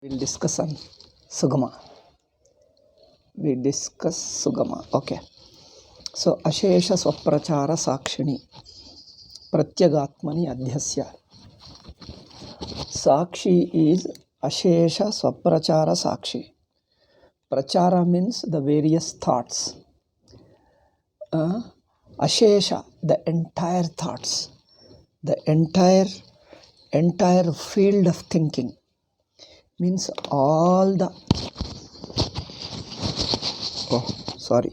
We'll discuss on Sugama. We discuss Sugama. Okay. So, Ashesha Swaprachara Sakshini Pratyagatmani Adhyasya. Sakshi is Ashesha Swaprachara Sakshi. Prachara means the various thoughts. Ashesha, the entire thoughts. The entire field of thinking. Means all the... Oh, sorry.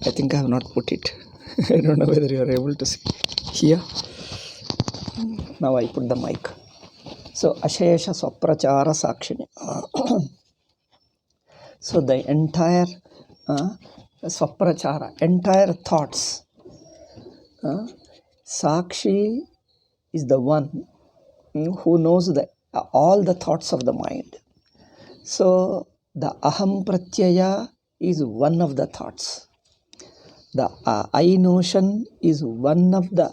I think I have not put it. I don't know whether you are able to see. Here. Now I put the mic. So, Ashesha Swaprachara Sakshini. So, the entire Swaprachara, entire thoughts. Sakshi is the one who knows all the thoughts of the mind. So, the Aham Pratyaya is one of the thoughts. The I notion is one of the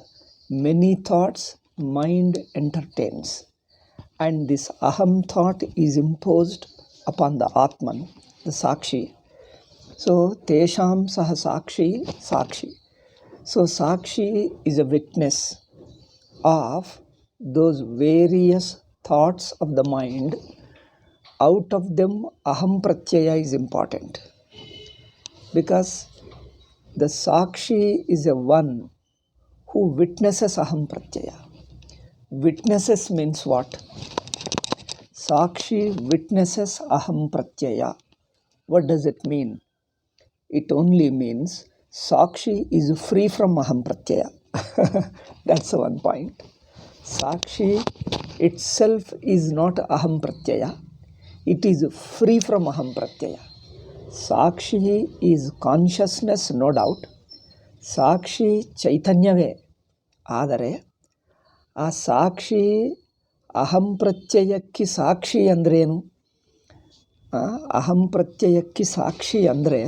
many thoughts mind entertains. And this Aham thought is imposed upon the Atman, the Sakshi. So, Tesham Saha Sakshi, Sakshi. So, Sakshi is a witness of those various thoughts of the mind. Out of them, Aham Pratyaya is important. Because the Sakshi is a one who witnesses Aham Pratyaya. Witnesses means what? Sakshi witnesses Aham Pratyaya. What does it mean? It only means Sakshi is free from Aham Pratyaya. That's one point. Sakshi itself is not Aham Pratyaya. It is free from Aham Pratyaya. Sakshi is consciousness, no doubt. Sakshi Chaitanyave. Adare, ಆ ಸಾಕ್ಷಿ ಅಹಂ ಪ್ರತ್ಯಯಕ್ಕೆ ಸಾಕ್ಷಿ ಅಂದ್ರೇನು? ಅಹಂ ಪ್ರತ್ಯಯಕ್ಕೆ ಸಾಕ್ಷಿ ಅಂದರೆ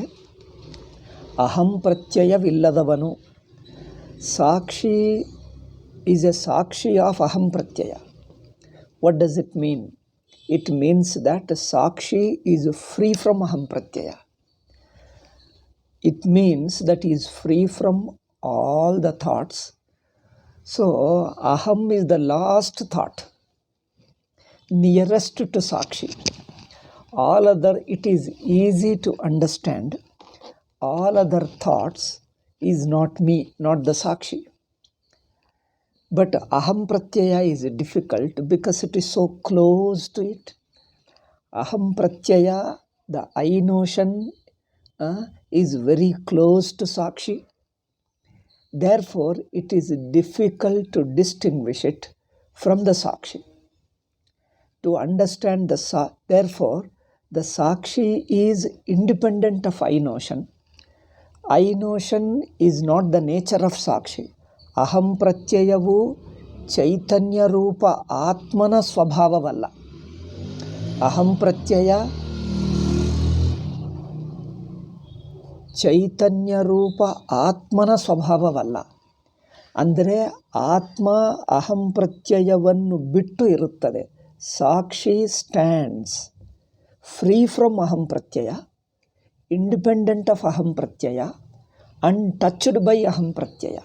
ಅಹಂ ಪ್ರತ್ಯಯವಿಲ್ಲದವನು. ಸಾಕ್ಷಿ is A Sakshi of ಅಹಂ ಪ್ರತ್ಯಯ. What does it mean? It means that Sakshi is free from Aham Pratyaya. It means that he is free from all the thoughts. So, Aham is the last thought, nearest to Sakshi. All other, it is easy to understand. All other thoughts is not me, not the Sakshi. But Aham Pratyaya is difficult because it is so close to it. Aham Pratyaya, the I notion, is very close to Sakshi. Therefore, it is difficult to distinguish it from the Sakshi. To understand therefore, the Sakshi is independent of I notion. I notion is not the nature of Sakshi. Aham Pratyayavu Chaitanya Rupa Atmana Swabhavavalla. Aham Pratyaya ಚೈತನ್ಯ ರೂಪ ಆತ್ಮನ ಸ್ವಭಾವವಲ್ಲ. ಅಂದರೆ ಆತ್ಮ ಅಹಂ ಪ್ರತ್ಯಯವನ್ನು ಬಿಟ್ಟು ಇರುತ್ತದೆ. ಸಾಕ್ಷಿ stands free from ಅಹಂ ಪ್ರತ್ಯಯ, independent of ಅಹಂ ಪ್ರತ್ಯಯ, ಅನ್ಟಚ್ಡ್ ಬೈ ಅಹಂ ಪ್ರತ್ಯಯ.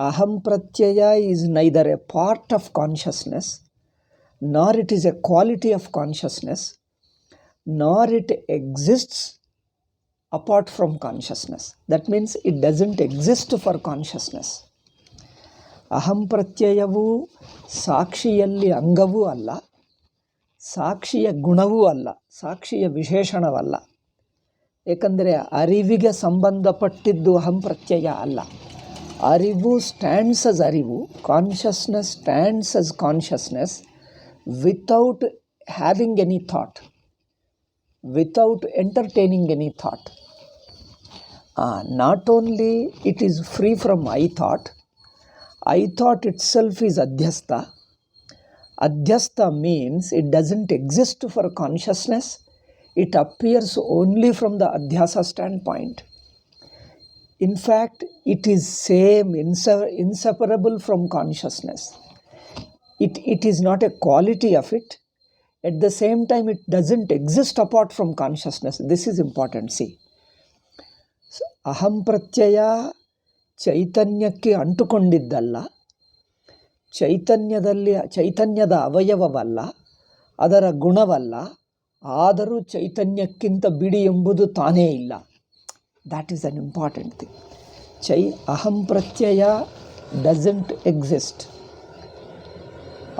Aham pratyaya is neither a part of consciousness, nor it is a quality of consciousness, nor it exists apart from consciousness. That means it doesn't exist for consciousness. Aham Pratyayavu ಸಾಕ್ಷಿಯಲ್ಲಿ ಅಂಗವೂ ಅಲ್ಲ, ಸಾಕ್ಷಿಯ ಗುಣವೂ ಅಲ್ಲ, ಸಾಕ್ಷಿಯ ವಿಶೇಷಣವಲ್ಲ. ಏಕೆಂದರೆ ಅರಿವಿಗೆ ಸಂಬಂಧಪಟ್ಟಿದ್ದು ಅಹಂ ಪ್ರತ್ಯಯ ಅಲ್ಲ. ಅರಿವು ಸ್ಟ್ಯಾಂಡ್ಸ್ as ಅರಿವು, consciousness stands as consciousness without having any thought, without entertaining any thought. Not only it is free from I thought itself is Adhyasta. Adhyasta means it doesn't exist for consciousness. It appears only from the Adhyasa standpoint. In fact, it is same, inseparable from consciousness. It is not a quality of it. At the same time, it doesn't exist apart from consciousness. This is important. See, so, aham pratyaya ಚೈತನ್ಯಕ್ಕೆ ಅಂಟುಕೊಂಡಿದ್ದಲ್ಲ, ಚೈತನ್ಯದ ಅವಯವವಲ್ಲ, ಅದರ ಗುಣವಲ್ಲ, ಆದರೂ ಚೈತನ್ಯಕ್ಕಿಂತ ಬಿಡಿ ಎಂಬುದು ತಾನೇ ಇಲ್ಲ. That is an important thing. ಅಹಂ ಪ್ರತ್ಯಯ doesn't exist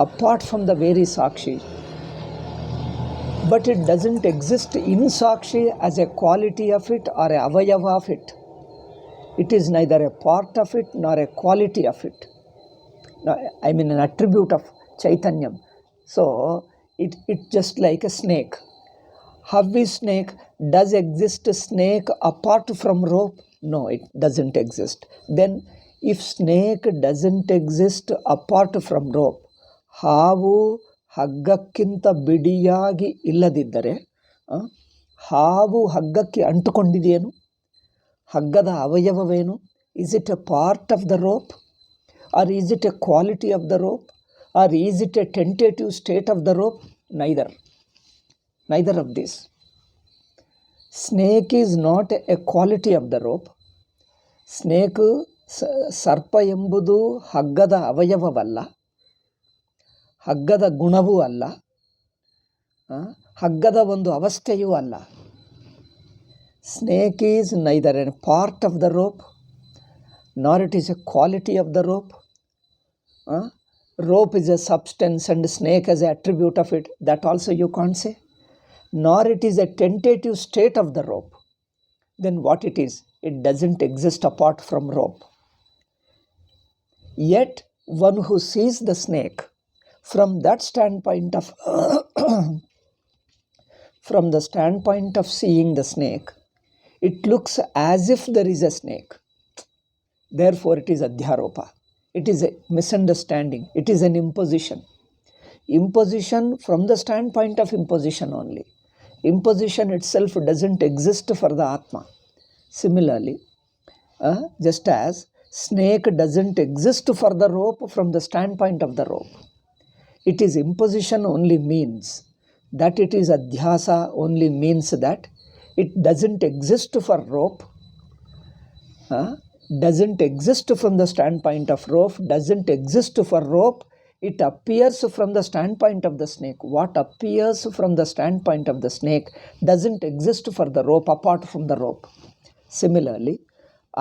apart from the very Sakshi, but it doesn't exist in Sakshi as a quality of it or a avayava of it. It is neither a part of it nor a quality of it. No, I mean an attribute of Chaitanyam. So it's just like a snake. How is snake? Does exist a snake apart from rope? No, it doesn't exist. Then if snake doesn't exist apart from rope, ಹಾವು ಹಗ್ಗಕ್ಕಿಂತ ಬಿಡಿಯಾಗಿ ಇಲ್ಲದಿದ್ದರೆ, ಹಾವು ಹಗ್ಗಕ್ಕೆ ಅಂಟುಕೊಂಡಿದೆಯೇನು? ಹಗ್ಗದ ಅವಯವವೇನು? Is it a part of the rope, or is it a quality of the rope, or is it a tentative state of the rope? Neither of this. Snake is not a quality of the rope. Snake, ಸರ್ಪ ಎಂಬುದು ಹಗ್ಗದ ಅವಯವವಲ್ಲ, ಹಗ್ಗದ ಗುಣವೂ ಅಲ್ಲ, ಹಗ್ಗದ ಒಂದು ಅವಸ್ಥೆಯೂ ಅಲ್ಲ. Snake is neither a part of the rope nor it is a quality of the rope. Rope is a substance and snake as an attribute of it. That also you can't say. Nor it is a tentative state of the rope. Then what it is? It doesn't exist apart from rope. Yet one who sees the snake from that standpoint of from the standpoint of seeing the snake, it looks as if there is a snake. Therefore it is adhyaropa. It is a misunderstanding. It is an imposition. Imposition from the standpoint of imposition only. Imposition itself doesn't exist for the Atma. Similarly, just as snake doesn't exist for the rope from the standpoint of the rope. It is imposition only means that it is adhyasa only means that it doesn't exist for rope, doesn't exist from the standpoint of rope, doesn't exist for rope. It appears from the standpoint of the snake. What appears from the standpoint of the snake doesn't exist for the rope apart from the rope. Similarly,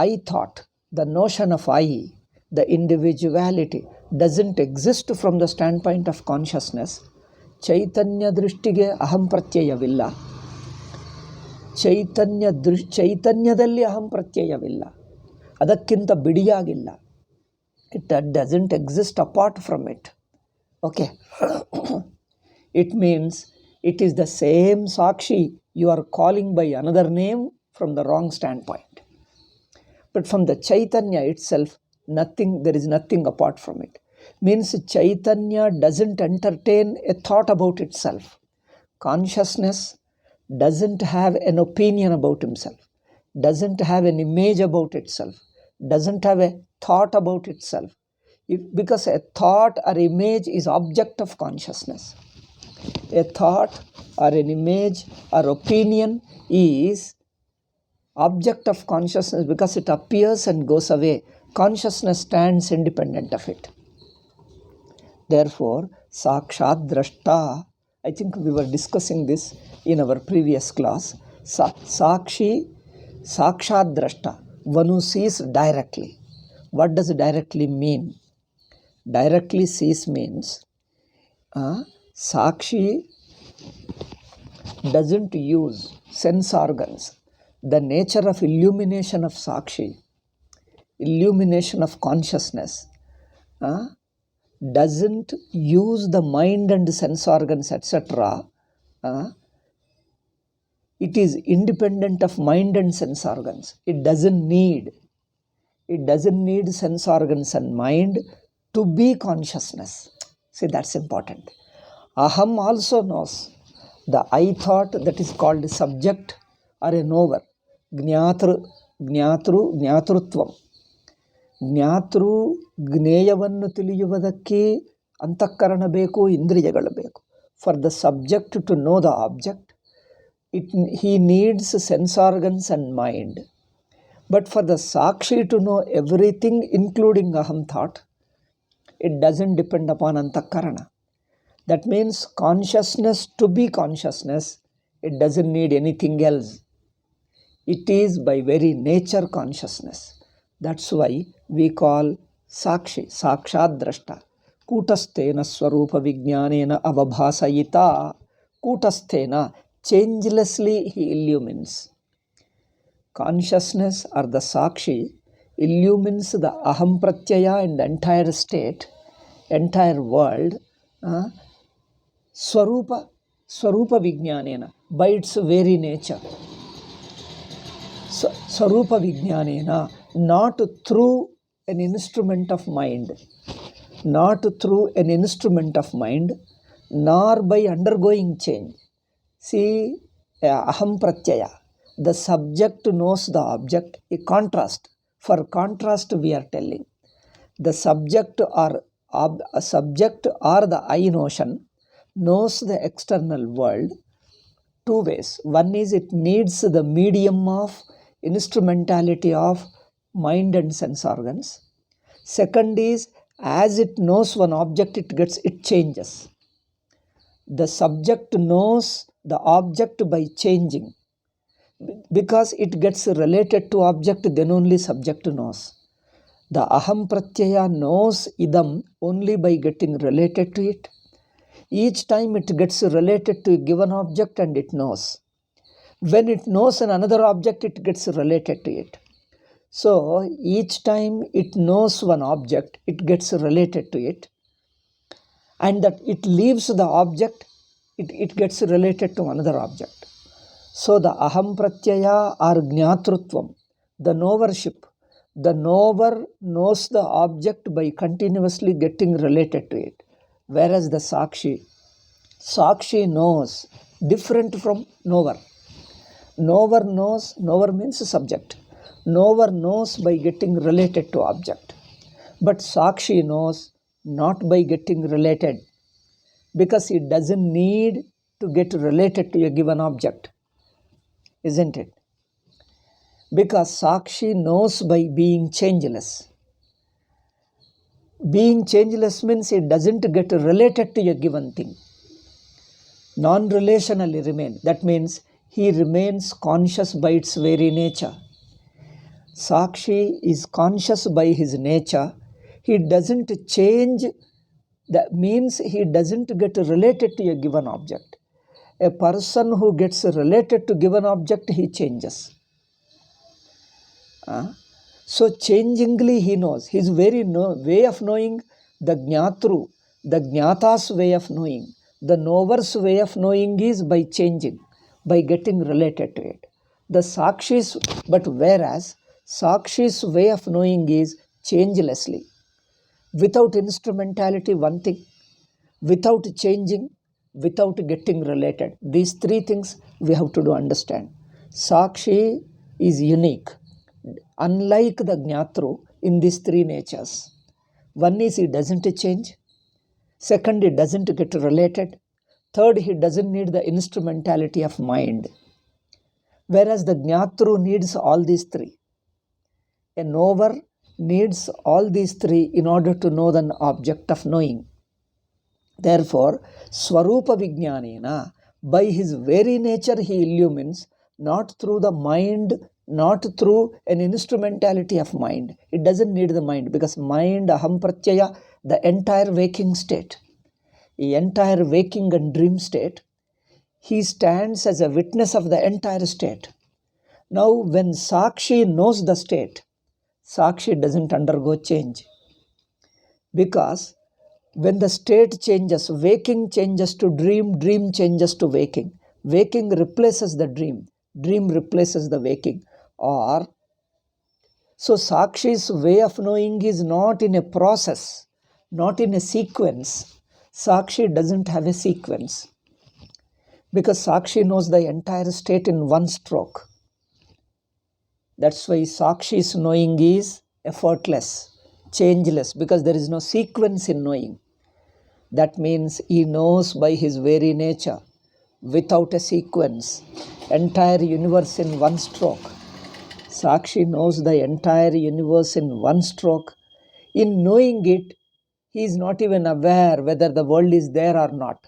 I thought, the notion of I, the individuality, doesn't exist from the standpoint of consciousness. ಚೈತನ್ಯ ದೃಷ್ಟಿಗೆ ಅಹಂ ಪ್ರತ್ಯಯವಿಲ್ಲ. ಚೈತನ್ಯದಲ್ಲಿ ಅಹಂ ಪ್ರತ್ಯಯವಿಲ್ಲ, ಅದಕ್ಕಿಂತ ಬಿಡಿಯಾಗಿಲ್ಲ. It doesn't exist apart from it. Okay. It means it is the same Sakshi you are calling by another name from the wrong standpoint. But from the Chaitanya itself, there is nothing apart from it. Means Chaitanya doesn't entertain a thought about itself. Consciousness doesn't have an opinion about himself, doesn't have an image about itself, doesn't have a thought about itself. Because a thought or image is object of consciousness. A thought or an image or opinion is object of consciousness because it appears and goes away. Consciousness stands independent of it. Therefore, sakshat drashta, I think we were discussing this in our previous class. Sakshi, sakshat drashta, one who sees directly. What does directly mean? Directly sees means Sakshi doesn't use sense organs. The nature of illumination of Sakshi, illumination of consciousness, doesn't use the mind and sense organs, etc. It is independent of mind and sense organs. It doesn't need sense organs and mind to be consciousness. See, that's important. Aham also knows the I thought that is called subject or a knower. ಜ್ಞಾತೃತ್ವಂ. ಜ್ಞಾತೃ ಜ್ಞೇಯವನ್ನು ತಿಳಿಯುವುದಕ್ಕೆ ಅಂತಃಕರಣ ಬೇಕು, ಇಂದ್ರಿಯಗಳು ಬೇಕು. for the subject to know the object, he needs sense organs and mind. But for the Sakshi to know everything, including Aham thought, it doesn't depend upon Antakarana. That means consciousness to be consciousness, it doesn't need anything else. It is by very nature consciousness. That's why we call Sakshi, Sakshat Drashta. Kutastena Swarupa Vijnanena Avabhasayita. Kutastena, changelessly he illumines. Consciousness or the Sakshi illumines the Aham Pratyaya and the entire state, entire world, Swarupa Vijnanena, by its very nature. Swarupa Vijnanena, not through an instrument of mind, not through an instrument of mind, nor by undergoing change. See, Aham Pratyaya, the subject knows the object, a contrast. For contrast, we are telling. The subject or the I notion knows the external world two ways. One is it needs the medium of instrumentality of mind and sense organs. Second is, as it knows one object, it changes. The subject knows the object by changing. Because it gets related to object, then only subject knows. The Aham Pratyaya knows idam only by getting related to it. Each time it gets related to a given object and it knows. When it knows another object, it gets related to it. So each time it knows one object, it gets related to it. And that it leaves the object, it gets related to another object. So the Aham Pratyaya or Jnatrutvam, the knowership, the knower knows the object by continuously getting related to it. Whereas the Sakshi knows different from knower. Knower knows, knower means subject. Knower knows by getting related to object. But Sakshi knows not by getting related, because it doesn't need to get related to a given object. Isn't it? Because Sakshi knows by being changeless. Being changeless means it doesn't get related to a given thing. Non-relationally remain. That means he remains conscious by its very nature. Sakshi is conscious by his nature. He doesn't change. That means he doesn't get related to a given object. A person who gets related to given object, he changes. So changingly he knows. His very way of knowing, the Jnatru, the Jnata's way of knowing, the knower's way of knowing is by changing, by getting related to it. The Sakshi's, but whereas Sakshi's way of knowing is changelessly, without instrumentality, one thing, without changing, without getting related. These three things we have to understand. Sakshi is unique, unlike the Jnatru in these three natures. One is he doesn't change. Second, he doesn't get related. Third, he doesn't need the instrumentality of mind. Whereas the Jnatru needs all these three. A knower needs all these three in order to know the object of knowing. Therefore, Swarupa Vijnanena, by his very nature he illumines, not through the mind, not through an instrumentality of mind. It doesn't need the mind, because mind, Aham Pratyaya, the entire waking state, the entire waking and dream state, he stands as a witness of the entire state. Now, when Sakshi knows the state, Sakshi doesn't undergo change. Because when the state changes, waking changes to dream, dream changes to waking. Waking replaces the dream, dream replaces the waking. Or, so Sakshi's way of knowing is not in a process, not in a sequence. Sakshi doesn't have a sequence, because Sakshi knows the entire state in one stroke. That's why Sakshi's knowing is effortless, changeless, because there is no sequence in knowing. That means he knows by his very nature, without a sequence, entire universe in one stroke. Sakshi knows the entire universe in one stroke. In knowing it, he is not even aware whether the world is there or not.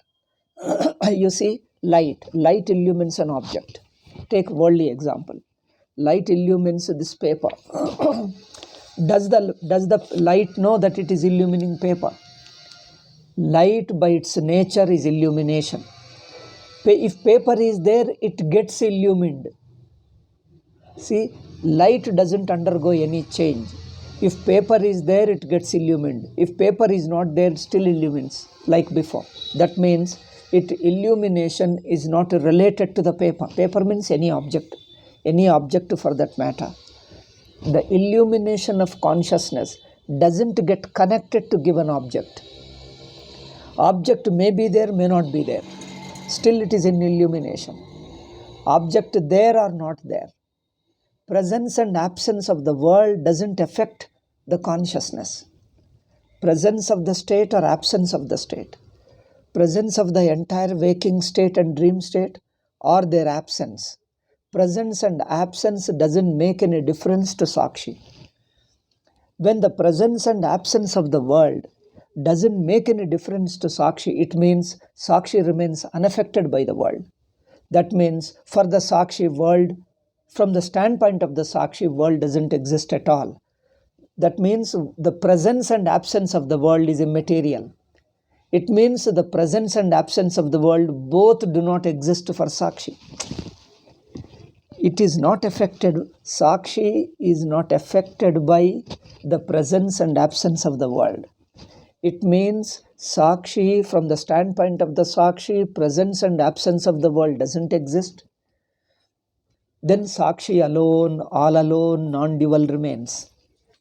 You see, light illumines an object. Take worldly example. Light illumines this paper. Does the light know that it is illumining paper? Light by its nature is illumination. If paper is there, it gets illumined. See, light doesn't undergo any change. If paper is there, it gets illumined. If paper is not there, it still illumines like before. That means illumination is not related to the paper. Paper means any object for that matter. The illumination of consciousness doesn't get connected to given object. Object may be there, may not be there. Still it is an illumination. Object there or not there. Presence and absence of the world doesn't affect the consciousness. Presence of the state or absence of the state. Presence of the entire waking state and dream state or their absence. Presence and absence doesn't make any difference to Sakshi. When the presence and absence of the world doesn't make any difference to Sakshi, it means Sakshi remains unaffected by the world. That means for the Sakshi world, from the standpoint of the Sakshi, world doesn't exist at all. That means the presence and absence of the world is immaterial. It means the presence and absence of the world both do not exist for Sakshi. It is not affected, Sakshi is not affected by the presence and absence of the world. It means Sakshi, from the standpoint of the Sakshi, presence and absence of the world doesn't exist. Then Sakshi alone, all alone, non-dual remains.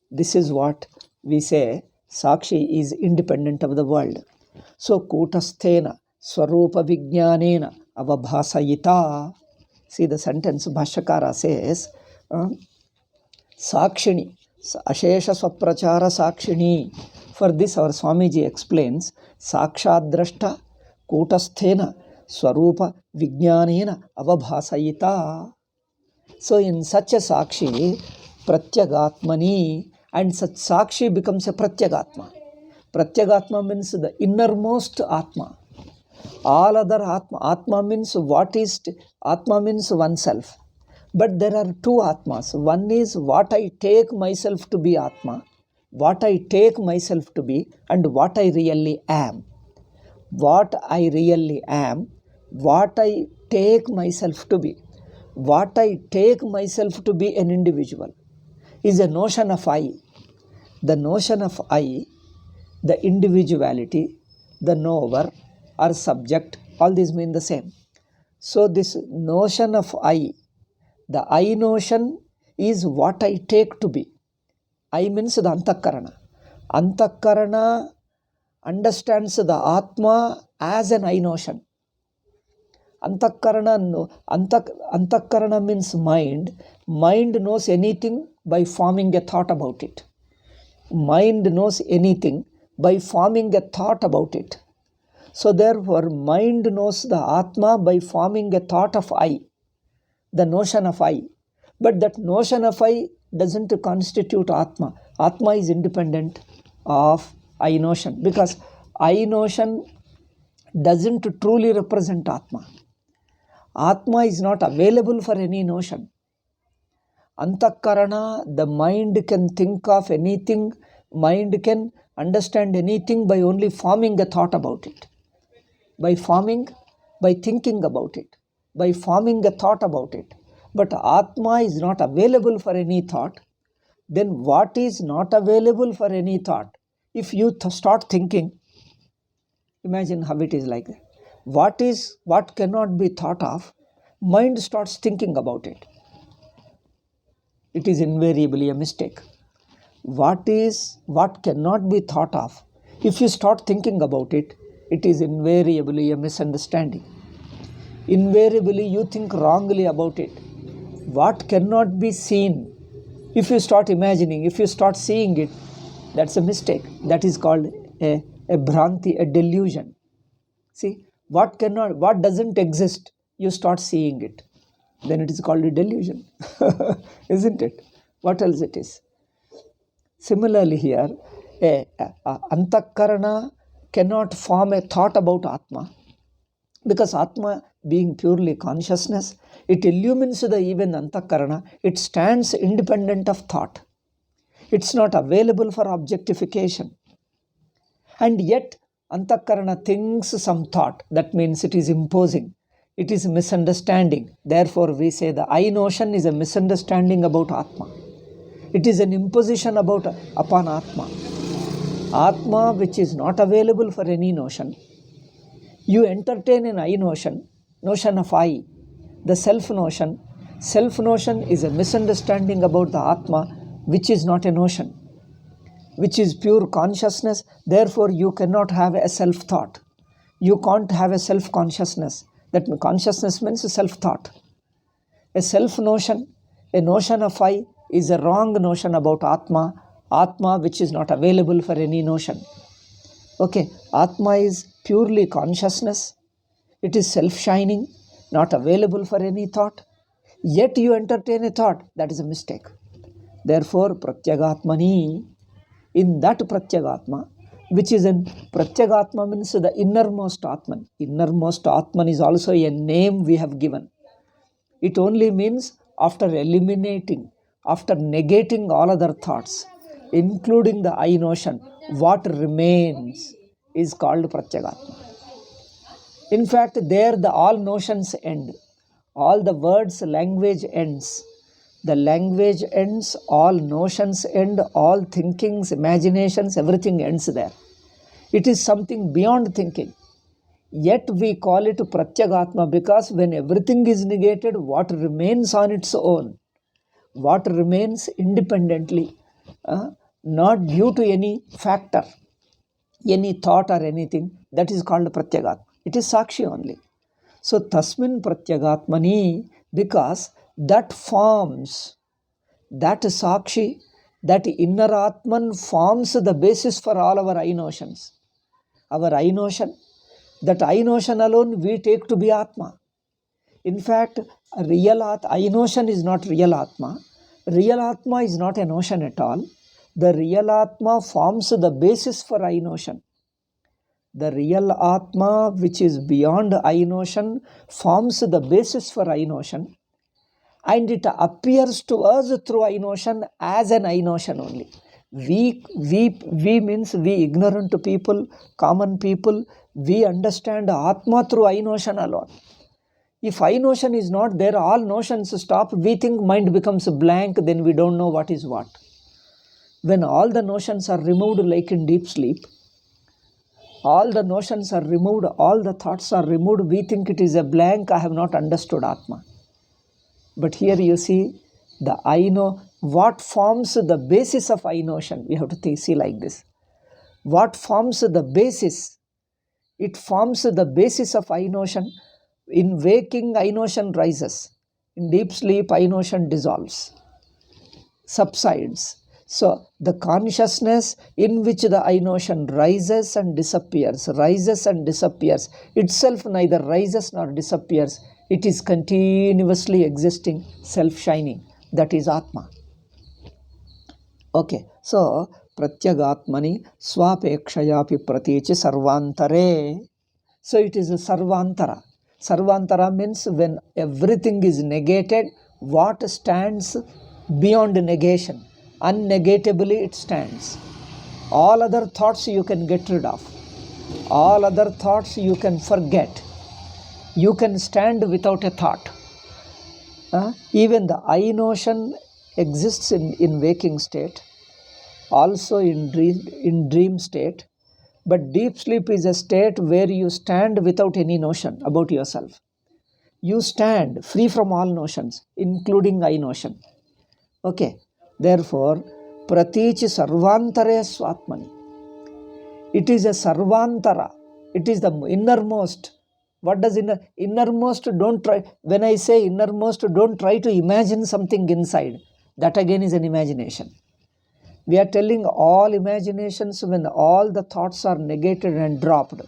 This is what we say, Sakshi is independent of the world. So, Kutasthena, Swarupa Vijnanena, Avabhasayita. See the sentence, Bhashyakara says, Sakshini, Ashesha Swaprachara Sakshini. For this, our Swamiji explains, Sakshadrashta, Kutasthena, Swarupa Vijnanena, Avabhasayita. So in such a Sakshi, Pratyagatmani, and such Sakshi becomes a Pratyagatma. Pratyagatma means the innermost Atma. All other Atma. Atma means what is? Atma means oneself. But there are two Atmas. One is what I take myself to be Atma, what I take myself to be, and what I really am. What I really am, what I take myself to be. What I take myself to be an individual is a notion of I. The notion of I, the individuality, the knower or subject, all these mean the same. So this notion of I, the I notion is what I take to be. I means the Antakarana. Antakarana understands the Atma as an I notion. Antakarana means mind. Mind knows anything by forming a thought about it. Mind knows anything by forming a thought about it. So therefore, mind knows the Atma by forming a thought of I, the notion of I. But that notion of I doesn't constitute Atma. Atma is independent of I notion, because I notion doesn't truly represent Atma. Atma is not available for any notion. Antakarana, the mind can think of anything, mind can understand anything by only forming a thought about it. By thinking about it, by forming a thought about it. But Atma is not available for any thought. Then what is not available for any thought? If you start thinking, imagine how it is like that. What cannot be thought of, mind starts thinking about it. It is invariably a mistake. What cannot be thought of, if you start thinking about it, it is invariably a misunderstanding. Invariably you think wrongly about it. What cannot be seen, if you start imagining, if you start seeing it, that's a mistake. That is called a a bhranti, a delusion. See, what doesn't exist, you start seeing it. Then it is called a delusion, isn't it? What else it is? Similarly here, antakarana cannot form a thought about Atma, because Atma being purely consciousness, it illumines the even antakarana, it stands independent of thought. It's not available for objectification. And yet, antakarana thinks some thought. That means it is imposing. It is misunderstanding. Therefore, we say the I notion is a misunderstanding about Atma. It is an imposition upon Atma. Atma, which is not available for any notion. You entertain an I notion of I, the self notion. Self notion is a misunderstanding about the Atma, which is not a notion, which is pure consciousness. Therefore, you cannot have a self-thought. You can't have a self-consciousness. That consciousness means self-thought. A self-notion, a notion of I, is a wrong notion about Atma. Atma, which is not available for any notion. Okay, Atma is purely consciousness. It is self-shining, not available for any thought. Yet you entertain a thought. That is a mistake. Therefore, pratyagatmani, in that pratyagatma, which is in pratyagatma means the innermost Atman. Innermost Atman is also a name we have given. It only means after eliminating, after negating all other thoughts, including the I notion, what remains is called pratyagatma. In fact, there all notions end. All the words, language ends. The language ends, all notions end, all thinkings, imaginations, everything ends there. It is something beyond thinking. Yet we call it pratyagatma, because when everything is negated, what remains on its own, what remains independently, not due to any factor, any thought or anything, that is called pratyagatma. It is sakshi only. So tasmin pratyagatmani, because that forms, that sakshi, that inner Atman forms the basis for all our I notions. Our I notion, that I notion alone we take to be Atma. In fact, I notion is not real Atma. Real Atma is not a notion at all. The real Atma forms the basis for I notion. The real Atma, which is beyond I notion, forms the basis for I notion. And it appears to us through I notion as an I notion only. We means we ignorant people, common people, we understand Atma through I notion alone. If I notion is not there, all notions stop, we think mind becomes blank, then we don't know what is what. When all the notions are removed like in deep sleep, all the notions are removed, all the thoughts are removed, we think it is a blank, I have not understood Atma. But here you see the I know, what forms the basis of I notion. We have to see like this. What forms the basis? It forms the basis of I notion. In waking, I notion rises. In deep sleep, I notion dissolves, subsides. So the consciousness in which the I notion rises and disappears, itself neither rises nor disappears. It is continuously existing, self-shining. That is Atma. Okay, so pratyagatmani swapekshayapi pratichi sarvantare. So it is a sarvantara. Sarvantara means when everything is negated, what stands beyond negation? Unnegatably it stands. All other thoughts you can get rid of. All other thoughts you can forget. You can stand without a thought. Even the I notion exists in waking state, also in dream state. But deep sleep is a state where you stand without any notion about yourself. You stand free from all notions, including I notion. Okay. Therefore, pratichi sarvantare swatmani. It is a sarvantara. It is the innermost. What does innermost? Don't try. When I say innermost, don't try to imagine something inside. That again is an imagination. We are telling all imaginations when all the thoughts are negated and dropped.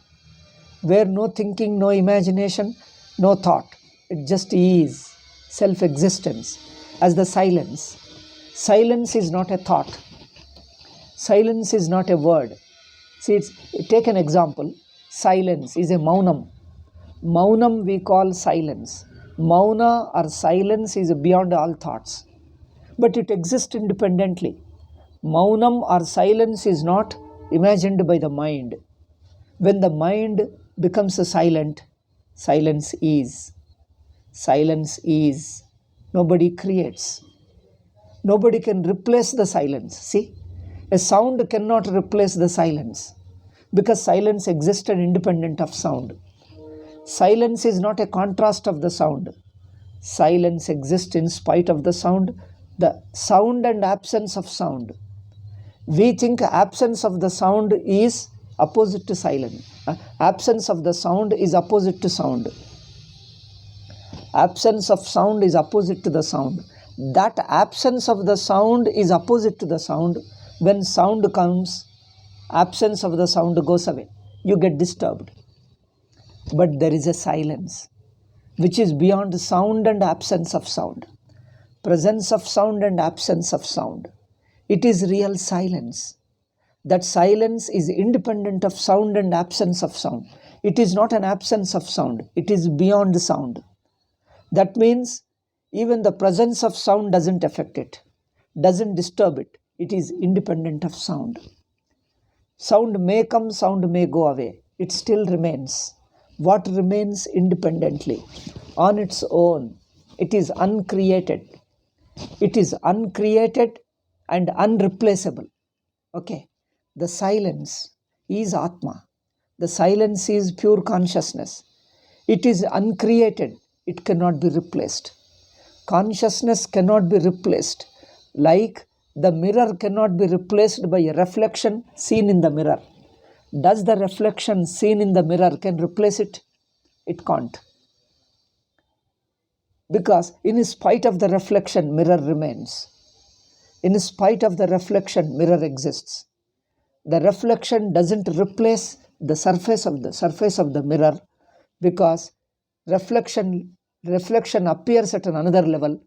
Where no thinking, no imagination, no thought. It just is self-existence as the silence. Silence is not a thought. Silence is not a word. See, take an example. Silence is a maunam. Maunam we call silence. Mauna or silence is beyond all thoughts. But it exists independently. Maunam or silence is not imagined by the mind. When the mind becomes silent, silence is. Silence is. Nobody creates. Nobody can replace the silence. See, a sound cannot replace the silence because silence existed independent of sound. Silence is not a contrast of the sound. Silence exists in spite of the sound and absence of sound. We think absence of the sound is opposite to silence. Absence of the sound is opposite to sound. Absence of sound is opposite to the sound. That absence of the sound is opposite to the sound. When sound comes, absence of the sound goes away. You get disturbed. But there is a silence which is beyond sound and absence of sound. Presence of sound and absence of sound. It is real silence. That silence is independent of sound and absence of sound. It is not an absence of sound. It is beyond sound. That means even the presence of sound doesn't affect it, doesn't disturb it. It is independent of sound. Sound may come, sound may go away. It still remains. What remains independently, on its own? It is uncreated. It is uncreated and unreplaceable. Okay. The silence is Atma. The silence is pure consciousness. It is uncreated. It cannot be replaced. Consciousness cannot be replaced. Like the mirror cannot be replaced by a reflection seen in the mirror. Does the reflection seen in the mirror can replace it? It can't. Because in spite of the reflection, mirror remains. In spite of the reflection, mirror exists. The reflection doesn't replace the surface of the mirror, because reflection appears at another level,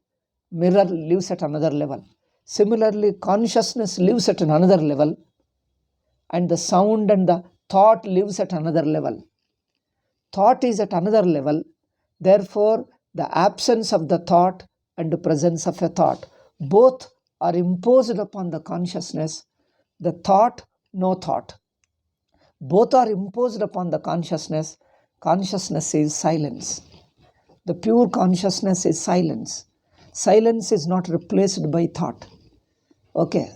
mirror lives at another level. Similarly, consciousness lives at another level, and the sound and the thought lives at another level. Thought is at another level. Therefore, the absence of the thought and the presence of a thought, both are imposed upon the consciousness. The thought, no thought. Both are imposed upon the consciousness. Consciousness is silence. The pure consciousness is silence. Silence is not replaced by thought. Okay.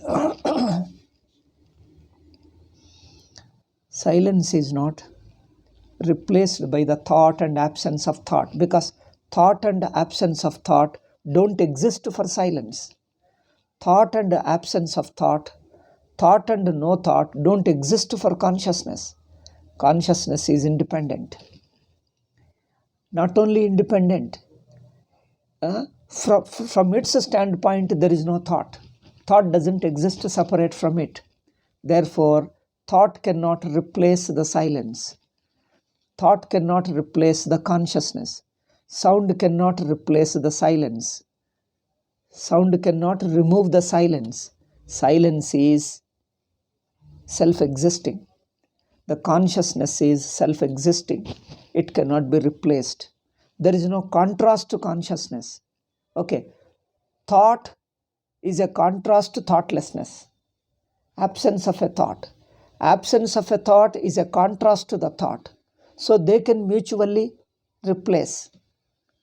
Silence is not replaced by the thought and absence of thought, because thought and absence of thought don't exist for silence. Thought and absence of thought and no thought don't exist for consciousness. Consciousness is independent. Not only independent, from its standpoint, there is no thought. Thought doesn't exist separate from it. Therefore, thought cannot replace the silence. Thought cannot replace the consciousness. Sound cannot replace the silence. Sound cannot remove the silence. Silence is self-existing. The consciousness is self-existing. It cannot be replaced. There is no contrast to consciousness. Okay. Thought is a contrast to thoughtlessness. Absence of a thought. Absence of a thought is a contrast to the thought. So they can mutually replace.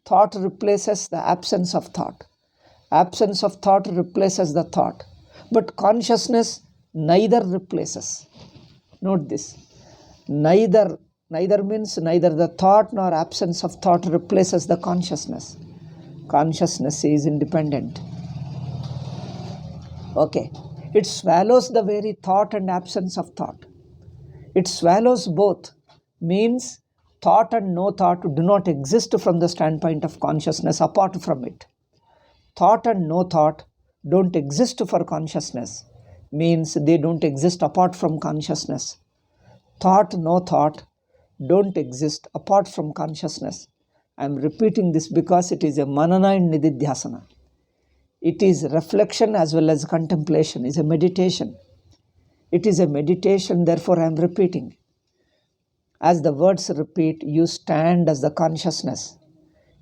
Thought replaces the absence of thought. Absence of thought replaces the thought. But consciousness neither replaces. Note this. Neither means neither the thought nor absence of thought replaces the consciousness. Consciousness is independent. Okay. It swallows the very thought and absence of thought. It swallows both. Means thought and no thought do not exist from the standpoint of consciousness apart from it. Thought and no thought don't exist for consciousness. means they don't exist apart from consciousness. Thought, no thought, don't exist apart from consciousness. I am repeating this because it is a manana and nididhyasana. It is reflection as well as contemplation, is a meditation. It is a meditation, therefore I am repeating. As the words repeat, you stand as the consciousness.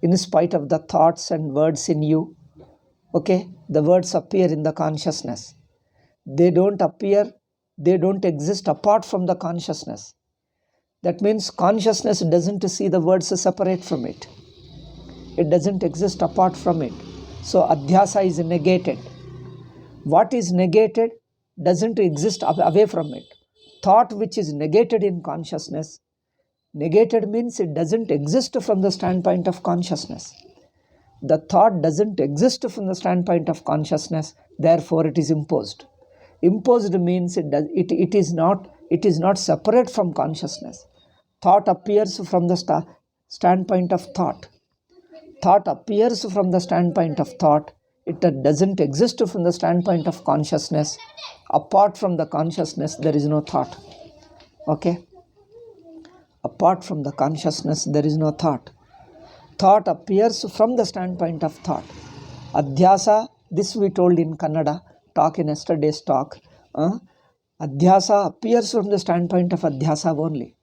In spite of the thoughts and words in you, okay, the words appear in the consciousness. They don't appear, they don't exist apart from the consciousness. That means consciousness doesn't see the words separate from it. It doesn't exist apart from it. So adhyasa is negated. What is negated doesn't exist away from it. Thought which is negated in consciousness, negated means it doesn't exist from the standpoint of consciousness. The thought doesn't exist from the standpoint of consciousness, therefore it is imposed. Imposed means it is not separate from consciousness. Thought appears from the standpoint of thought. Thought appears from the standpoint of thought. It doesn't exist from the standpoint of consciousness. Apart from the consciousness, there is no thought. Okay? Apart from the consciousness, there is no thought. Thought appears from the standpoint of thought. Adhyasa, this we told in Kannada, talk in yesterday's talk. Adhyasa appears from the standpoint of adhyasa only.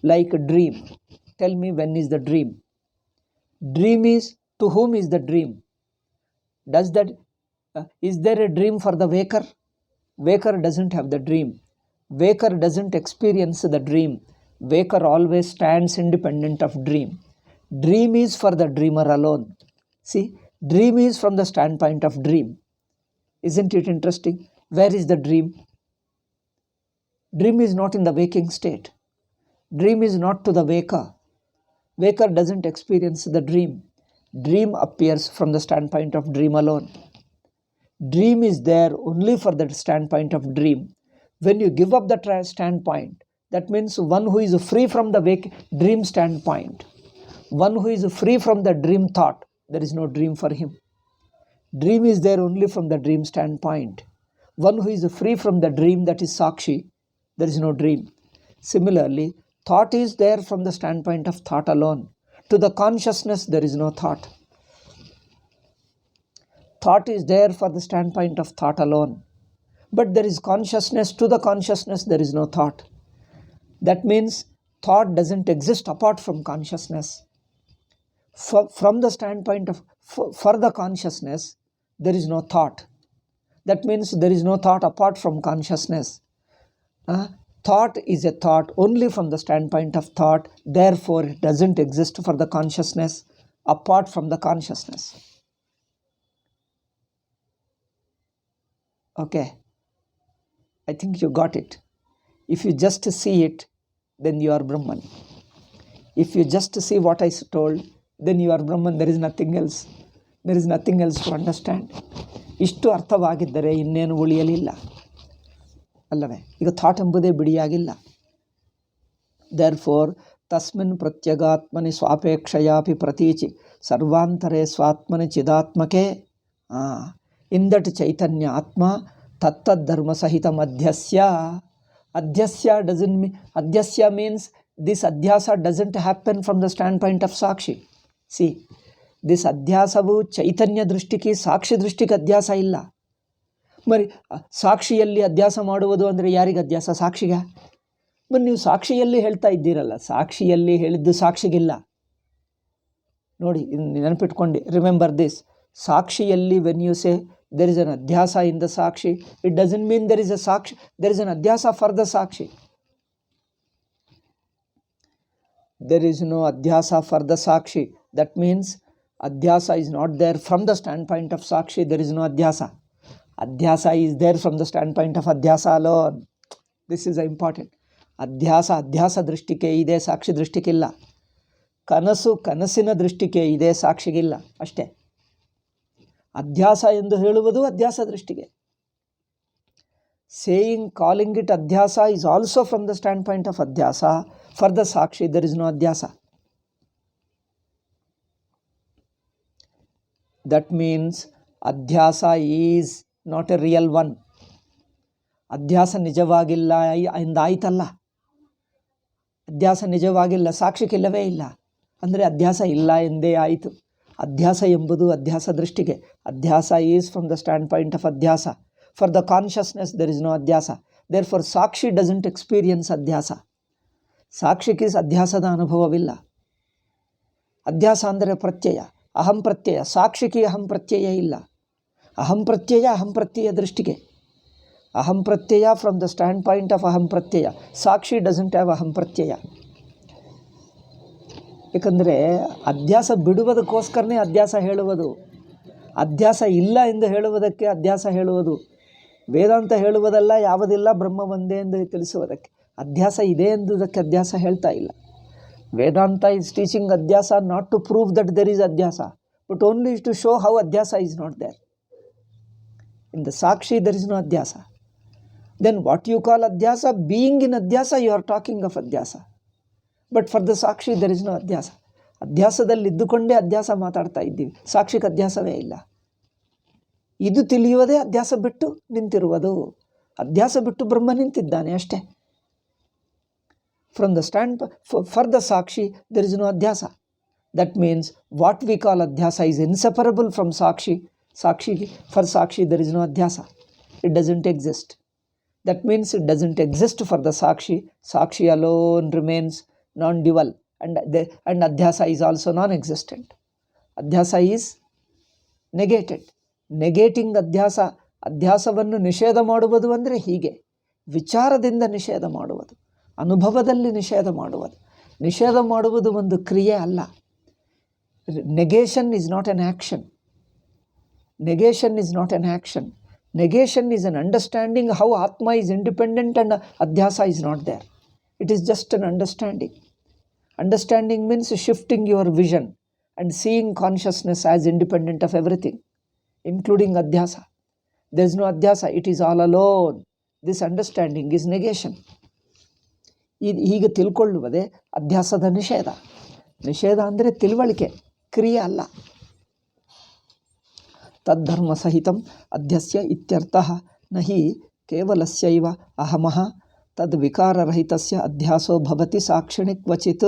Like a dream. Tell me, when is the dream? Dream is, to whom is the dream? Is there a dream for the waker? Waker doesn't have the dream. Waker doesn't experience the dream. Waker always stands independent of dream. Dream is for the dreamer alone. See, dream is from the standpoint of dream. Isn't it interesting? Where is the dream? Dream is not in the waking state. Dream is not to the waker. Waker doesn't experience the dream. Dream appears from the standpoint of dream alone. Dream is there only for the standpoint of dream. When you give up the standpoint, that means one who is free from the dream standpoint, one who is free from the dream thought, there is no dream for him. Dream is there only from the dream standpoint. One who is free from the dream, that is Sakshi, there is no dream. Similarly, thought is there from the standpoint of thought alone. To the consciousness, there is no thought. Thought is there for the standpoint of thought alone. But there is consciousness. To the consciousness, there is no thought. That means thought doesn't exist apart from consciousness. From the standpoint of, for the consciousness, there is no thought. That means there is no thought apart from consciousness. Thought is a thought only from the standpoint of thought. Therefore, it doesn't exist for the consciousness apart from the consciousness. Okay. I think you got it. If you just see it, then you are Brahman. If you just see what I told, then you are Brahman. There is nothing else. There is nothing else to understand. ಇಷ್ಟು ಅರ್ಥವಾಗಿದ್ದರೆ ಇನ್ನೇನು ಉಳಿಯಲಿಲ್ಲ ಅಲ್ಲವೇ? ಈಗ thought ಎಂಬುದೇ ಬಿಡಿಯಾಗಿಲ್ಲ. Therefore ತಸ್ಮಿನ್ ಪ್ರತ್ಯಗಾತ್ಮನಿ ಸ್ವಾಪೇಕ್ಷಯಾಪಿ ಪ್ರತೀಚಿ ಸರ್ವಾಂತರೇ ಸ್ವಾತ್ಮನಿ ಚಿದಾತ್ಮಕೆ in that ಚೈತನ್ಯ ಆತ್ಮ ತತ್ತದ್ಧರ್ಮ ಸಹಿತ ಅಧ್ಯಸ್ಯ. Adhyasya doesn't mean, Adhyasya means this Adhyasa doesn't happen from the standpoint of Sakshi. See, this Adhyasavu ಚೈತನ್ಯ ದೃಷ್ಟಿಗೆ ಸಾಕ್ಷಿ ದೃಷ್ಟಿಗೆ ಅಧ್ಯಾಸ ಇಲ್ಲ. మరి ಸಾಕ್ಷಿಯಲ್ಲಿ ಅಧ್ಯಾಸ ಮಾಡುವುದು ಅಂದರೆ ಯಾರಿಗೆ ಅಧ್ಯಾಸ? ಸಾಕ್ಷಿಗ. మరి ನೀವು ಸಾಕ್ಷಿಯಲ್ಲಿ ಹೇಳ್ತಾ ಇದ್ದೀರಲ್ಲ, ಸಾಕ್ಷಿಯಲ್ಲಿ ಹೇಳಿದ್ದು ಸಾಕ್ಷಿಗಿಲ್ಲ ನೋಡಿ, ನೆನಪಿಟ್ಕೊಂಡು ರಿಮೆಂಬರ್ ದಿಸ್. ಸಾಕ್ಷಿಯಲ್ಲಿ when you say there is an adhyasa in the sakshi, it doesn't mean there is a sakshi, there is an adhyasa for the sakshi. There is no adhyasa for the sakshi. That means adhyasa is not there from the standpoint of sakshi. There is no adhyasa. Adhyasa is there from the standpoint of adhyasa alone. This is important. Adhyasa ದೃಷ್ಟಿಗೆ ಇದೆ, ಸಾಕ್ಷಿ ದೃಷ್ಟಿಗಿಲ್ಲ. ಕನಸು ಕನಸಿನ ದೃಷ್ಟಿಗೆ ಇದೆ, ಸಾಕ್ಷಿಗಿಲ್ಲ ಅಷ್ಟೇ. ಅಧ್ಯಾಸ ಎಂದು ಹೇಳುವುದು ಅಧ್ಯಾಸ ದೃಷ್ಟಿಗೆ. Saying, calling it adhyasa is also from the standpoint of adhyasa. For the sakshi, there is no adhyasa. That means adhyasa is not a real one. ಅಧ್ಯಾಸ ನಿಜವಾಗಿಲ್ಲ ಎಂದಾಯ್ತಲ್ಲ. ಅಧ್ಯಾಸ ನಿಜವಾಗಿಲ್ಲ, ಸಾಕ್ಷಿಗಿಲ್ಲವೇ ಇಲ್ಲ ಅಂದರೆ ಅಧ್ಯಾಸ ಇಲ್ಲ ಎಂದೇ ಆಯಿತು. ಅಧ್ಯಾಸ ಎಂಬುದು ಅಧ್ಯಾಸ ದೃಷ್ಟಿಗೆ. Adhyasa is from the standpoint of adhyasa. For the consciousness there is no adhyasa. There for sakshi doesn't experience adhyasa. ಸಾಕ್ಷಿಗೆ ಅಧ್ಯಾಸದ ಅನುಭವವಿಲ್ಲ. ಅಧ್ಯಾಸ ಅಂದರೆ ಪ್ರತ್ಯಯ, ಅಹಂ ಪ್ರತ್ಯಯ. ಸಾಕ್ಷಿಗೆ ಅಹಂ ಪ್ರತ್ಯಯ ಇಲ್ಲ. ಅಹಂ ಪ್ರತ್ಯಯ ದೃಷ್ಟಿಗೆ. ಅಹಂ ಪ್ರತ್ಯಯ from the standpoint of ಅಹಂ ಪ್ರತ್ಯಯ. ಸಾಕ್ಷಿ ಡಸಂಟ್ ಹ್ಯಾವ್ ಅಹಂ ಪ್ರತ್ಯಯ. ಏಕೆಂದರೆ ಅಧ್ಯಾಸ ಬಿಡುವುದಕ್ಕೋಸ್ಕರನೇ ಅಧ್ಯಾಸ ಹೇಳುವುದು. ಅಧ್ಯಾಸ ಇಲ್ಲ ಎಂದು ಹೇಳುವುದಕ್ಕೆ ಅಧ್ಯಾಸ ಹೇಳುವುದು. ವೇದಾಂತ ಹೇಳುವುದಲ್ಲ, ಯಾವುದಿಲ್ಲ, ಬ್ರಹ್ಮ ಒಂದೇ ಎಂದು ತಿಳಿಸುವುದಕ್ಕೆ. ಅಧ್ಯಾಸ ಇದೆ ಎಂಬುದಕ್ಕೆ ಅಧ್ಯಾಸ ಹೇಳ್ತಾ ಇಲ್ಲ. Vedanta is teaching adhyasa not to prove that there is adhyasa, but only to show how adhyasa is not there. In the sakshi there is no adhyasa. Then what you call Adhyasa, being in Adhyasa, you are talking of Adhyasa. But for the Sakshi, there is no Adhyasa. ಅಧ್ಯಾಸದಲ್ಲಿ ಇದ್ದುಕೊಂಡೇ ಅಧ್ಯಾಸ ಮಾತಾಡ್ತಾ ಇದ್ದೀವಿ, ಸಾಕ್ಷಿಗೆ ಅಧ್ಯಾಸವೇ ಇಲ್ಲ. ಇದು ತಿಳಿಯುವುದೇ ಅಧ್ಯಾಸ ಬಿಟ್ಟು ನಿಂತಿರುವುದು. ಅಧ್ಯಾಸ ಬಿಟ್ಟು ಬ್ರಹ್ಮ ನಿಂತಿದ್ದಾನೆ ಅಷ್ಟೇ. From the stand for the sakshi there is no adhyasa. That means what we call adhyasa is inseparable from sakshi. ಸಾಕ್ಷಿಗೆ for sakshi there is no adhyasa. It doesn't exist. That means it doesn't exist for the Sakshi. Sakshi alone remains non-dual, and Adhyasa is also non-existent. Adhyasa is negated. Negating Adhyasa, ಅಧ್ಯಾಸವನ್ನು ನಿಷೇಧ ಮಾಡುವುದು ಅಂದರೆ ಹೀಗೆ, ವಿಚಾರದಿಂದ ನಿಷೇಧ ಮಾಡುವುದು, ಅನುಭವದಲ್ಲಿ ನಿಷೇಧ ಮಾಡುವುದು. ನಿಷೇಧ ಮಾಡುವುದು ಒಂದು ಕ್ರಿಯೆ ಅಲ್ಲ. Negation is not an action. Negation is not an action. Negation is an understanding how Atma is independent and Adhyasa is not there. It is just an understanding. Understanding means shifting your vision and seeing consciousness as independent of everything, including Adhyasa. There is no Adhyasa, it is all alone. This understanding is negation. ಹೀಗೆ ತಿಳ್ಕೊಳ್ಳುವುದೇ ಅಧ್ಯಾಸದ ನಿಷೇಧ. ನಿಷೇಧ ಅಂದರೆ ತಿಳುವಳಿಕೆ, ಕ್ರಿಯೆ ಅಲ್ಲ. ತದ್ಧರ್ಮ ಸಹಿತಂ ಅಧ್ಯಸ್ಯ ಇತ್ಯರ್ಥಃ ನಹಿ ಕೇವಲಸ್ಯೈವ ಅಹಮಃ ತದ್ ವಿಕಾರರಹಿತಸ್ಯ ಅಧ್ಯಾಸೋ ಭವತಿ ಸಾಕ್ಷಿಣಿ ಕ್ವಚಿತ್.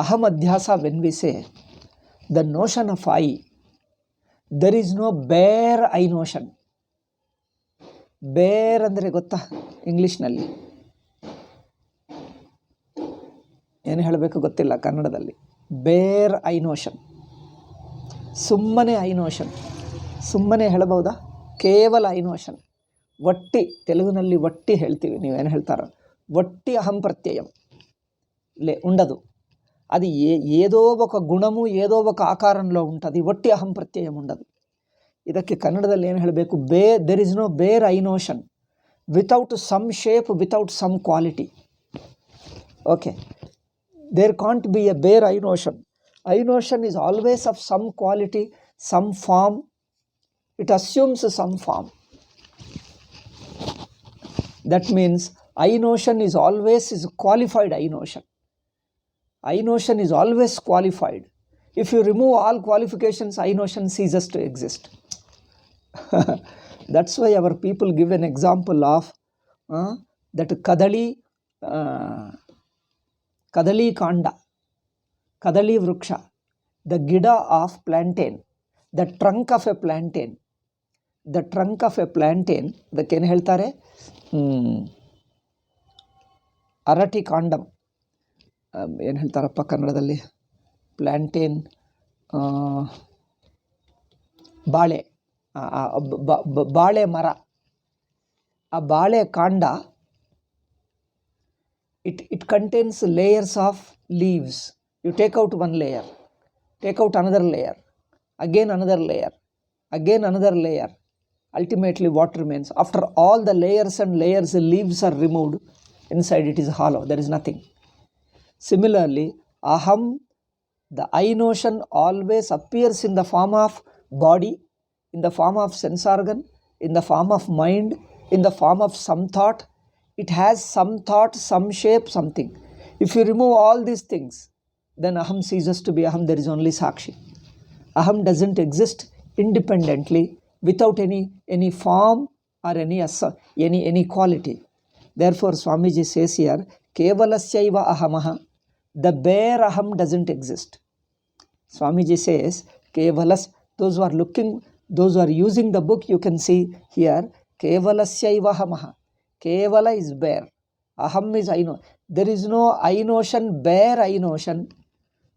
Aham adhyasa when we say the notion of I, there is no bare I notion. Bare ಅಂದರೆ ಗೊತ್ತಾ ಇಂಗ್ಲೀಷ್ನಲ್ಲಿ? ಏನು ಹೇಳಬೇಕು ಗೊತ್ತಿಲ್ಲ ಕನ್ನಡದಲ್ಲಿ. ಬೇರ್ ಐ ನೋಷನ್, ಸುಮ್ಮನೆ ಐ ನೋಷನ್. ಸುಮ್ಮನೆ ಹೇಳಬಹುದಾ? ಕೇವಲ ಐ ನೋಷನ್. ಒಟ್ಟಿ, ತೆಲುಗಿನಲ್ಲಿ ಒಟ್ಟಿ ಹೇಳ್ತೀವಿ, ನೀವೇನು ಹೇಳ್ತಾರೋ ಒಟ್ಟಿ అహం ప్రత్యయం ఉండదు. అది ఏదో ఒక గుణము ఏదో ఒక ఆకారంలో ఉంటుంది, ఒట్టి అహం ప్రత్యయం ఉండదు. ಇದಕ್ಕೆ ಕನ್ನಡದಲ್ಲಿ ಏನು ಹೇಳಬೇಕು? There is no bare I notion without some shape, without some quality. Okay, there can't be a bare I notion. I notion is always of some quality, some form. It assumes some form. That means I notion is always is qualified I notion. I notion is always qualified. If you remove all qualifications, I notion ceases to exist. That's why our people give an example of that kadali kanda, kadali vruksha, the gida of plantain, the trunk of a plantain. The trunk of a plantain, ಅದಕ್ಕೆ ಏನು ಹೇಳ್ತಾರೆ? ಅರಟಿ condom. ಏನು ಹೇಳ್ತಾರಪ್ಪ ಕನ್ನಡದಲ್ಲಿ? ಪ್ಲ್ಯಾಂಟೇನ್, ಬಾಳೆ, ಬಾಳೆ ಮರ. ಆ ಬಾಳೆ ಕಾಂಡ, it contains layers of leaves. You take out one layer, take out another layer, again another layer, again another layer. Ultimately what remains? After all the layers and layers, the leaves are removed. Inside it is hollow, there is nothing. Similarly, aham, the I notion, always appears in the form of body, in the form of sense organ, in the form of mind, in the form of some thought, it has some thought, some shape, something. If you remove all these things, then aham ceases to be aham, there is only sakshi. Aham doesn't exist independently without any form or any quality. Therefore, Swamiji says here, Kevalasyaiva ahamaha, the bare aham doesn't exist. Swamiji says, Kevalas, those who are looking, those who are using the book, you can see here, Kevalasyaiva ahamaha. Kevala is bare. Aham is I know. There is no I notion, bare I notion.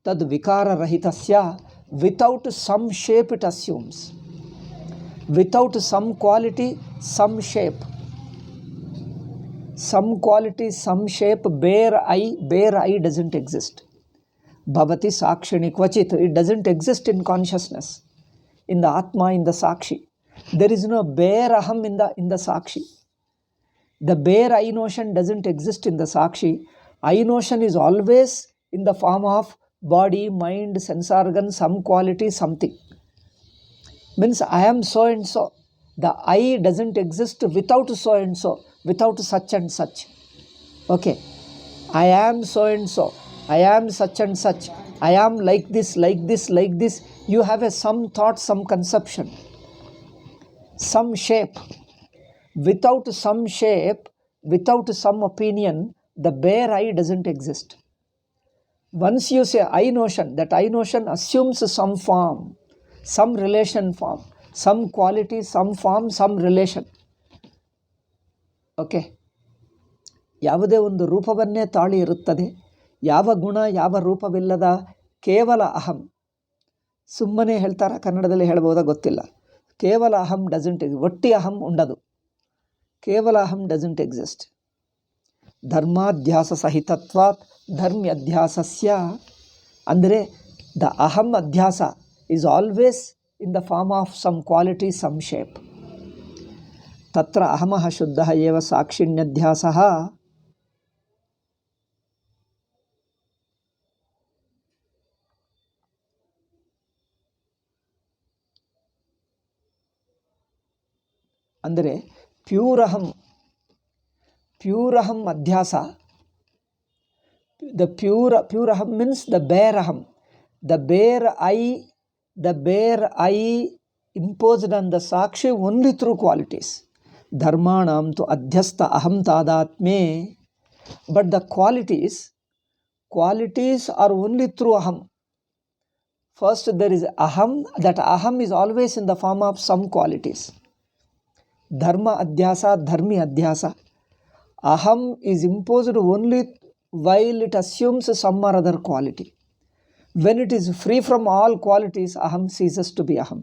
Tad vikara rahitasya, without some shape it assumes. Without some quality, some shape. Some quality, some shape, bare I doesn't exist. Bhavati sakshini kvachit, it doesn't exist in consciousness, in the Atma, in the Sakshi. There is no bare aham in the Sakshi. The bare I notion doesn't exist in the Sakshi. I notion is always in the form of body, mind, sense organ, some quality, something. Means I am so and so. The I doesn't exist without so and so, without such and such. Okay. I am so and so. I am such and such. I am like this, like this, like this. You have some thought, some conception, some shape. Without some shape, without some opinion, the bare I doesn't exist. Once you say I notion, that I notion assumes some form, some relation form, some quality, some form, some relation. Okay. ಯಾವುದೇ ಒಂದು ರೂಪವನ್ನೇ ತಾಳಿ ಇರುತ್ತದೆ. ಯಾವ ಗುಣ, ಯಾವ ರೂಪವಿಲ್ಲದ ಕೇವಲ ಅಹಂ. ಸುಮ್ಮನೆ ಹೇಳ್ತಾರ, ಕನ್ನಡದಲ್ಲಿ ಹೇಳ್ಬೋದಾ ಗೊತ್ತಿಲ್ಲ. ಕೇವಲ ಅಹಂ ಡಸಂಟ್, ಒಟ್ಟಿ ಅಹಂ ಉಂಡದು. ಕೇವಲ ಅಹಂ ಡಸಂಟ್ ಎಕ್ಸಿಸ್ಟ್. ಧರ್ಮಾಧ್ಯಾಸ ಸಹಿತತ್ವಾತ್ ಧರ್ಮ್ಯಧ್ಯಾಸಸ್ಯ, ಅಂದರೆ the aham adhyasa is always in the form of some quality, some shape. ತತ್ರ ಅಹಮಃ ಶುದ್ಧಃ ಏವ ಸಾಕ್ಷಿಣ್ಯಧ್ಯಾಸಃ. ಅಂದರೆ ಪ್ಯೂರ್ ಅಹಂ ಅಧ್ಯಾಸ. The pure aham means the bare aham. The bare I imposed on the sakshi only through qualities. Dharmanam tu adhyasta aham tadatme. But the qualities are only through aham. First there is aham. That aham is always in the form of some qualities. Dharma adhyasa, dharmi adhyasa. Aham is imposed only while it assumes some or other quality. When it is free from all qualities, aham ceases to be aham.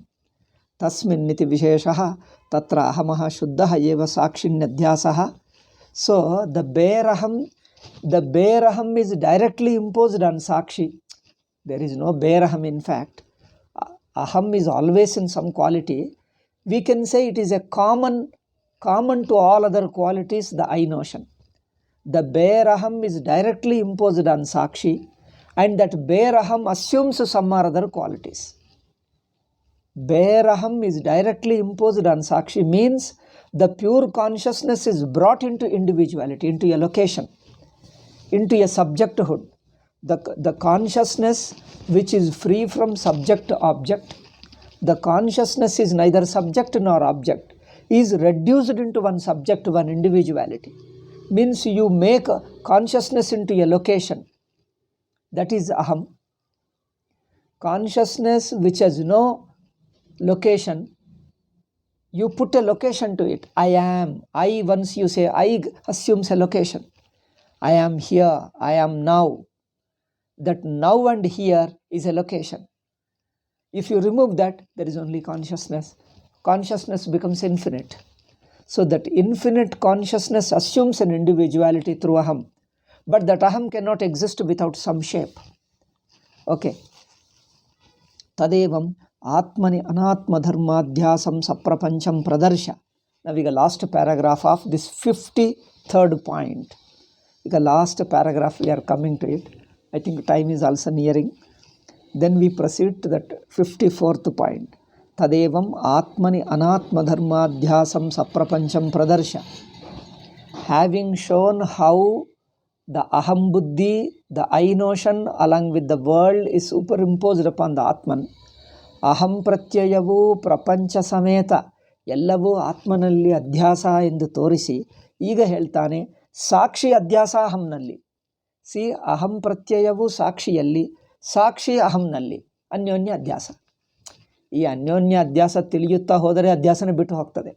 Tasmin niti visheshaha tatra ahamaha shuddhaha eva sakshinyadhyasaha. So the bare aham is directly imposed on sakshi. There is no bare aham in fact. Aham is always in some quality. We can say it is a common to all other qualities, the I notion. The bare aham is directly imposed on sakshi, and that bare aham assumes some or other qualities. Bare aham is directly imposed on sakshi means the pure consciousness is brought into individuality, into a location, into a subjecthood. The consciousness which is free from subject to object, the consciousness is neither subject nor object, is reduced into one subject, one individuality. Means you make consciousness into a location. That is aham. Consciousness which has no location, you put a location to it. I am. Once you say I, assumes a location. I am here. I am now. That now and here is a location. If you remove that, there is only consciousness. Consciousness becomes infinite. So that infinite consciousness assumes an individuality through aham. But that aham cannot exist without some shape. Okay. Tadevam atmani anatma dharmadhyasam saprapancham pradarsha. Now we got last paragraph of this 53rd point. We got last paragraph, we are coming to it. I think time is also nearing. Then we proceed to that 54th point. Tadevam atmani anatma dharmadhyasam saprapancham pradarsha. having shown how the aham buddhi, the I notion along with the world is superimposed upon the Atman, aham pratyayavu ಪ್ರಪಂಚ ಸಮೇತ ಎಲ್ಲವೂ ಆತ್ಮನಲ್ಲಿ ಅಧ್ಯಾಸ ಎಂದು ತೋರಿಸಿ ಈಗ ಹೇಳ್ತಾನೆ ಸಾಕ್ಷಿ ಅಧ್ಯಾಸ ಅಹಂನಲ್ಲಿ. C ಅಹಂ ಪ್ರತ್ಯಯವು ಸಾಕ್ಷಿಯಲ್ಲಿ, ಸಾಕ್ಷಿ ಅಹಂನಲ್ಲಿ, ಅನ್ಯೋನ್ಯ ಅಧ್ಯಾಸ. ಈ ಅನ್ಯೋನ್ಯ ಅಧ್ಯಾಸ ತಿಳಿಯುತ್ತಾ ಹೋದರೆ ಅಧ್ಯಾಸನೇ ಬಿಟ್ಟು ಹೋಗ್ತದೆ.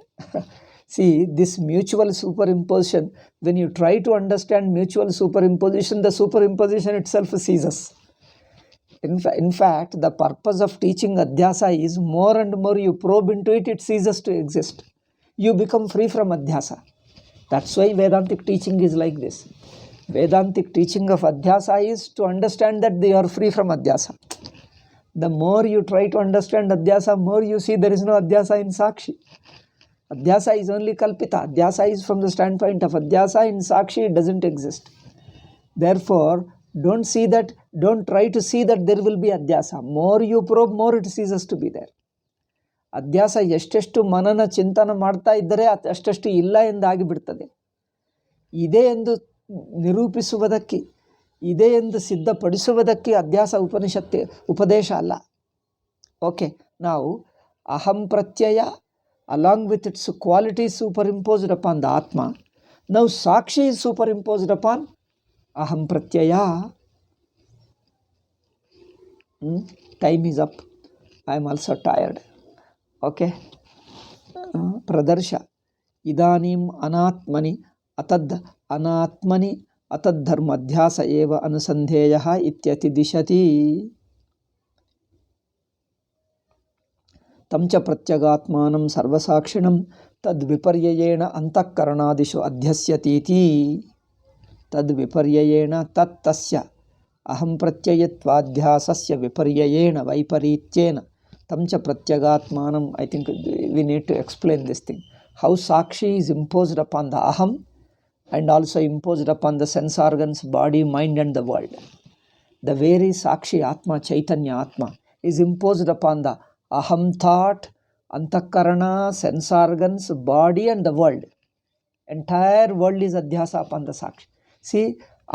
See this mutual superimposition, when you try to understand mutual superimposition, the superimposition itself ceases. In fact, the purpose of teaching Adhyasa is more and more you probe into it, it ceases to exist. You become free from Adhyasa. That's why Vedantic teaching is like this. Vedantic teaching of Adhyasa is to understand that they are free from Adhyasa. The more you try to understand Adhyasa, more you see there is no Adhyasa in Sakshi. Adhyasa is only Kalpita. Adhyasa is from the standpoint of Adhyasa. In Sakshi it doesn't exist. Therefore, don't try to see that there will be Adhyasa. More you probe, more it ceases to be there. ಅಧ್ಯಾಸ ಎಷ್ಟೆಷ್ಟು ಮನನ ಚಿಂತನ ಮಾಡ್ತಾ ಇದ್ದರೆ ಅಷ್ಟೆಷ್ಟು ಇಲ್ಲ ಎಂದಾಗಿಬಿಡ್ತದೆ. ಇದೆ ಎಂದು ನಿರೂಪಿಸುವುದಕ್ಕೆ, ಇದೆ ಎಂದು ಸಿದ್ಧಪಡಿಸುವುದಕ್ಕೆ ಅಧ್ಯಾಸ ಉಪದೇಶ ಅಲ್ಲ. ಓಕೆ, ನಾವು ಅಹಂ ಪ್ರತ್ಯಯ along with its quality super-imposed upon the ಆತ್ಮ. ನಾವು ಸಾಕ್ಷಿ is superimposed upon aham pratyaya. Time is up. I am also tired. Okay. Pradarsha idanim anatmani atad anatmani atad dharmadhyasa eva anusandheyah ityati dishati. Tamcha pratyagatmanam sarvasakshinam tad viparyayena antಃಕರಣಾದಿಷು ಅಧ್ಯಸ್ಯತೀತಿ. ತದ್ ವಿಪರ್ಯಯೇಣ ತತ್ ತಸ್ಯ ಅಹಂ ಪ್ರತ್ಯಯತ್ವಾಧ್ಯಾಸಸ್ಯ ವಿಪರ್ಯಯೇಣ ವೈಪರೀತ್ಯೇನ ತಂಚ ಪ್ರತ್ಯಗಾತ್ಮಾನಂ. I think we need to explain this thing. How sakshi is imposed upon the aham and also imposed upon the sense organs, body, mind and the world. The very Sakshi Atma, Chaitanya Atma is imposed upon the aham thought, antಃಕರಣ, sense organs, body and the world. Entire world is adhyasa upon the Sakshi. See,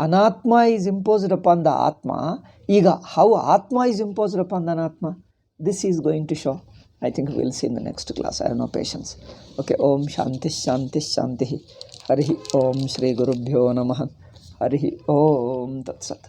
Anatma is imposed upon the Atma. Iga, how Atma is imposed upon the Anatma? This is going to show. I think we will see in the next class. I have no patience. Okay, Om Shanti Shanti Shanti. Harihi Om Shri Gurubhyo Namaha. Harihi Om Tat Sat.